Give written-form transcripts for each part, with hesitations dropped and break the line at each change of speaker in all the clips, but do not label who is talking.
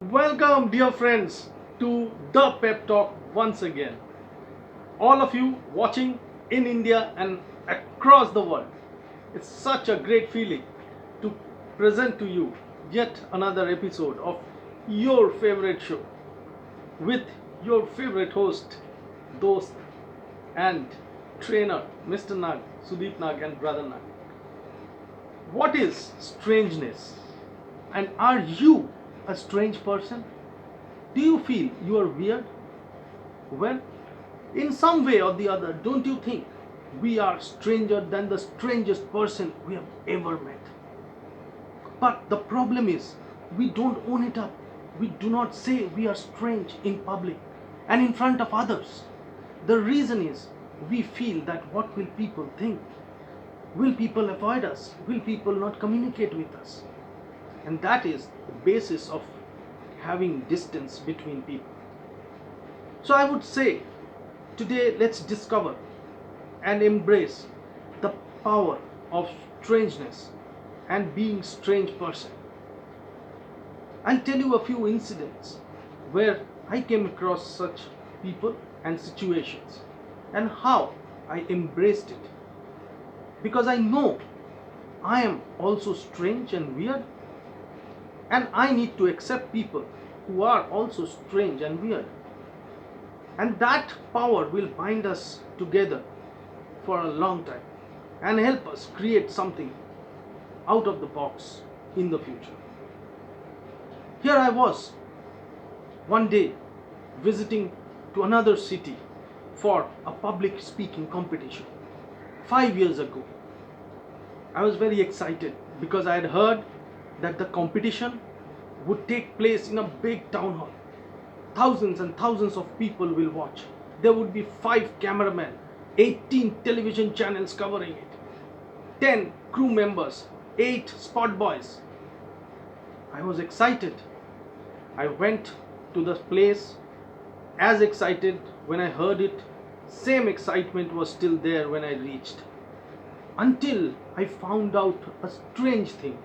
Welcome, dear friends, to the PEP Talk once again. All of you watching in India and across the world. It's such a great feeling to present to you yet another episode of your favorite show with your favorite host, Dost, and trainer, Mr. Nag, Sudeep Nag, and Brother Nag. What is strangeness? And are you a strange person? Do you feel you are weird? Well, in some way or the other, don't you think we are stranger than the strangest person we have ever met? But the problem is, we don't own it up. We do not say we are strange in public and in front of others. The reason is, we feel that what will people think? Will people avoid us? Will people not communicate with us? And that is the basis of having distance between people. So I would say today let's discover and embrace the power of strangeness and being strange person. I'll tell you a few incidents where I came across such people and situations and how I embraced it. Because I know I am also strange and weird, and I need to accept people who are also strange and weird. And that power will bind us together for a long time and help us create something out of the box in the future. Here I was one day visiting to another city for a public speaking competition 5 years ago. I was very excited because I had heard that the competition would take place in a big town hall. Thousands and thousands of people will watch. There would be 5 cameramen, 18 television channels covering it, 10 crew members, 8 spot boys. I was excited. I went to the place as excited when I heard it. Same excitement was still there when I reached. Until I found out a strange thing.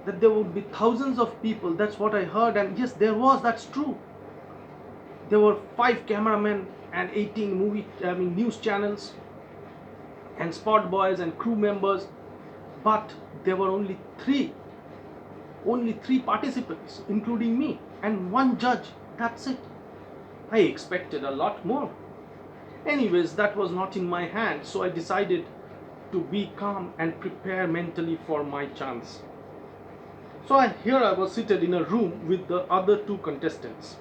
That there would be thousands of people, that's what I heard, and yes, that's true. There were 5 cameramen and 18 news channels and spot boys and crew members, but there were only three participants, including me, and 1 judge, that's it. I expected a lot more. Anyways, that was not in my hand, so I decided to be calm and prepare mentally for my chance. So here I was seated in a room with the other 2 contestants.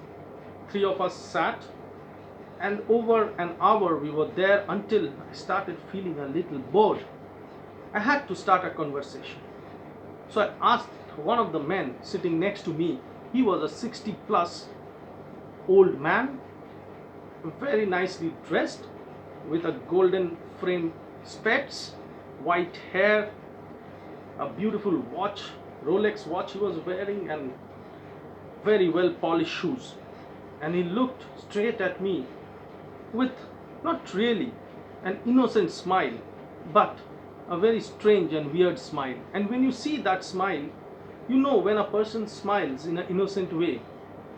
3 of us sat, and over an hour we were there until I started feeling a little bored. I had to start a conversation. So I asked one of the men sitting next to me. He was a 60 plus old man, very nicely dressed, with a golden frame specs, white hair, a beautiful watch, Rolex watch he was wearing, and very well polished shoes. And he looked straight at me with not really an innocent smile, but a very strange and weird smile. And when you see that smile, you know when a person smiles in an innocent way,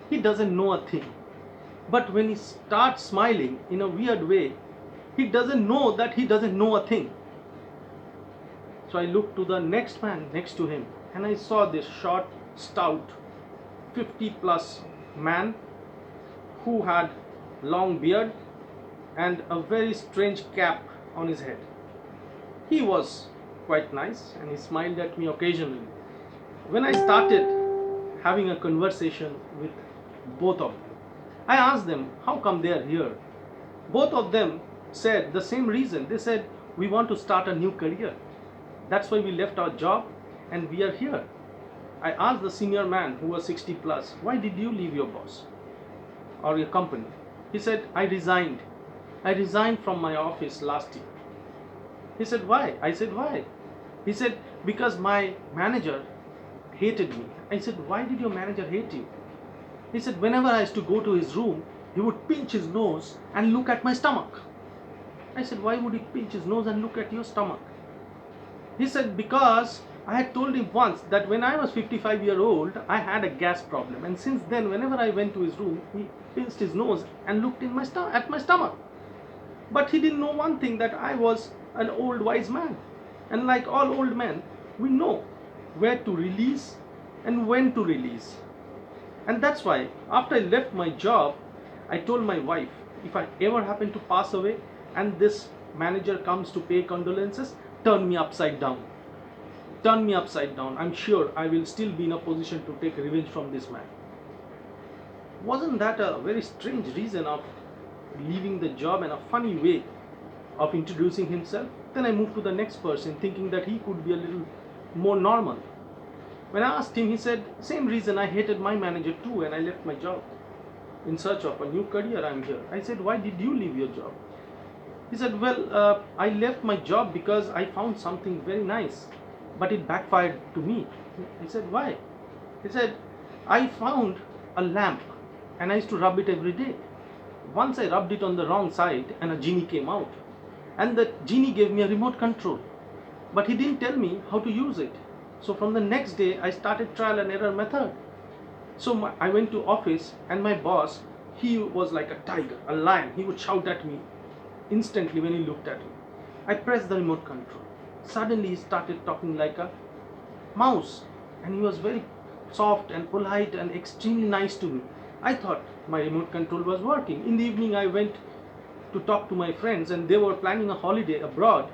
he doesn't know a thing. But when he starts smiling in a weird way, he doesn't know that he doesn't know a thing. So I looked to the next man next to him, and I saw this short, stout, 50 plus man who had long beard and a very strange cap on his head. He was quite nice and he smiled at me occasionally. When I started having a conversation with both of them, I asked them how come they are here. Both of them said the same reason. They said, we want to start a new career. That's why we left our job and we are here. I asked the senior man who was 60 plus, why did you leave your boss or your company? He said, I resigned. I resigned from my office last year. He said, why? I said, why? He said, because my manager hated me. I said, why did your manager hate you? He said, whenever I used to go to his room, he would pinch his nose and look at my stomach. I said, why would he pinch his nose and look at your stomach? He said, because I had told him once that when I was 55-year-old, I had a gas problem, and since then, whenever I went to his room, he pinched his nose and looked in at my stomach. But he didn't know one thing, that I was an old wise man. And like all old men, we know where to release and when to release. And that's why, after I left my job, I told my wife, if I ever happen to pass away and this manager comes to pay condolences, turn me upside down. Turn me upside down. I'm sure I will still be in a position to take revenge from this man. Wasn't that a very strange reason of leaving the job and a funny way of introducing himself? Then I moved to the next person, thinking that he could be a little more normal. When I asked him, he said, same reason I hated my manager too and I left my job. In search of a new career, I'm here. I said, why did you leave your job? He said, well, I left my job because I found something very nice, but it backfired to me. I said, why? He said, I found a lamp and I used to rub it every day. Once I rubbed it on the wrong side and a genie came out. And the genie gave me a remote control. But he didn't tell me how to use it. So from the next day, I started trial and error method. So I went to office, and my boss, he was like a tiger, a lion. He would shout at me instantly when he looked at me. I pressed the remote control. Suddenly he started talking like a mouse, and he was very soft and polite and extremely nice to me. I thought my remote control was working. In the evening I went to talk to my friends, and they were planning a holiday abroad,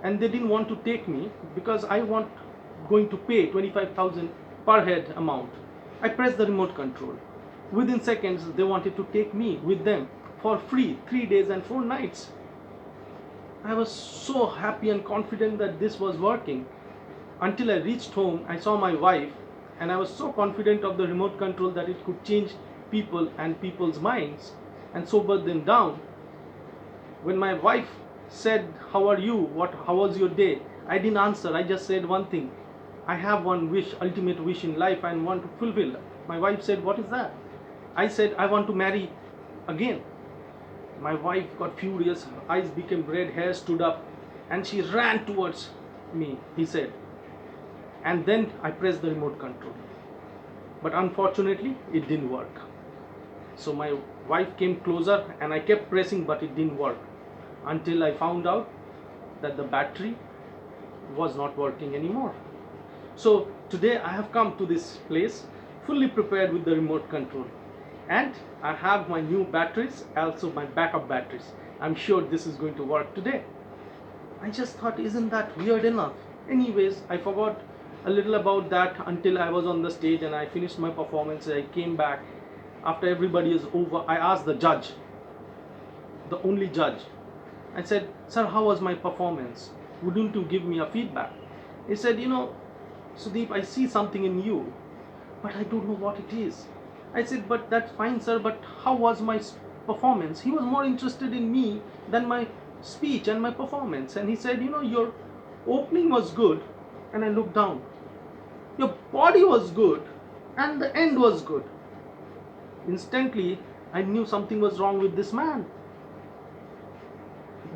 and they didn't want to take me because I want going to pay 25,000 per head amount. I pressed the remote control. Within seconds they wanted to take me with them for free, 3 days and 4 nights. I was so happy and confident that this was working. Until I reached home, I saw my wife, and I was so confident of the remote control that it could change people and people's minds and sober them down. When my wife said, how are you? How was your day? I didn't answer. I just said one thing. I have one wish, ultimate wish in life, and want to fulfill. My wife said, what is that? I said, I want to marry again. My wife got furious, her eyes became red, hair stood up, and she ran towards me, he said. And then I pressed the remote control. But unfortunately, it didn't work. So my wife came closer, and I kept pressing, but it didn't work. Until I found out that the battery was not working anymore. So today I have come to this place fully prepared with the remote control. And I have my new batteries, also my backup batteries. I'm sure this is going to work today. I just thought, isn't that weird enough? Anyways, I forgot a little about that until I was on the stage and I finished my performance. I came back. After everybody is over, I asked the judge, the only judge. I said, sir, how was my performance? Wouldn't you give me a feedback? He said, Sudeep, I see something in you, but I don't know what it is. I said, but that's fine, sir, but how was my performance? He was more interested in me than my speech and my performance. And he said, your opening was good. And I looked down. Your body was good and the end was good. Instantly, I knew something was wrong with this man.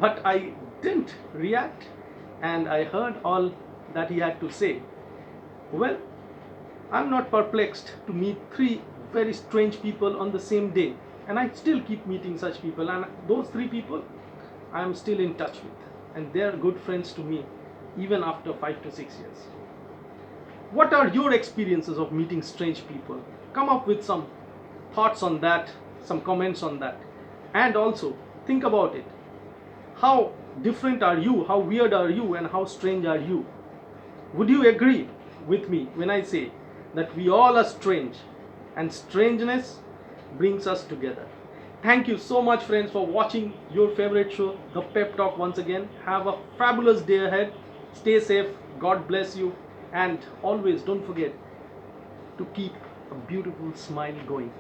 But I didn't react, and I heard all that he had to say. Well, I'm not perplexed to meet 3 very strange people on the same day, and I still keep meeting such people, and those 3 people I am still in touch with, and they are good friends to me even after 5 to 6 years. What are your experiences of meeting strange people? Come up with some thoughts on that, some comments on that, and also think about it. How different are you? How weird are you? And how strange are you? Would you agree with me when I say that we all are strange, and strangeness brings us together? Thank you so much, friends, for watching your favorite show, The Pep Talk, once again. Have a fabulous day ahead. Stay safe. God bless you. And always don't forget to keep a beautiful smile going.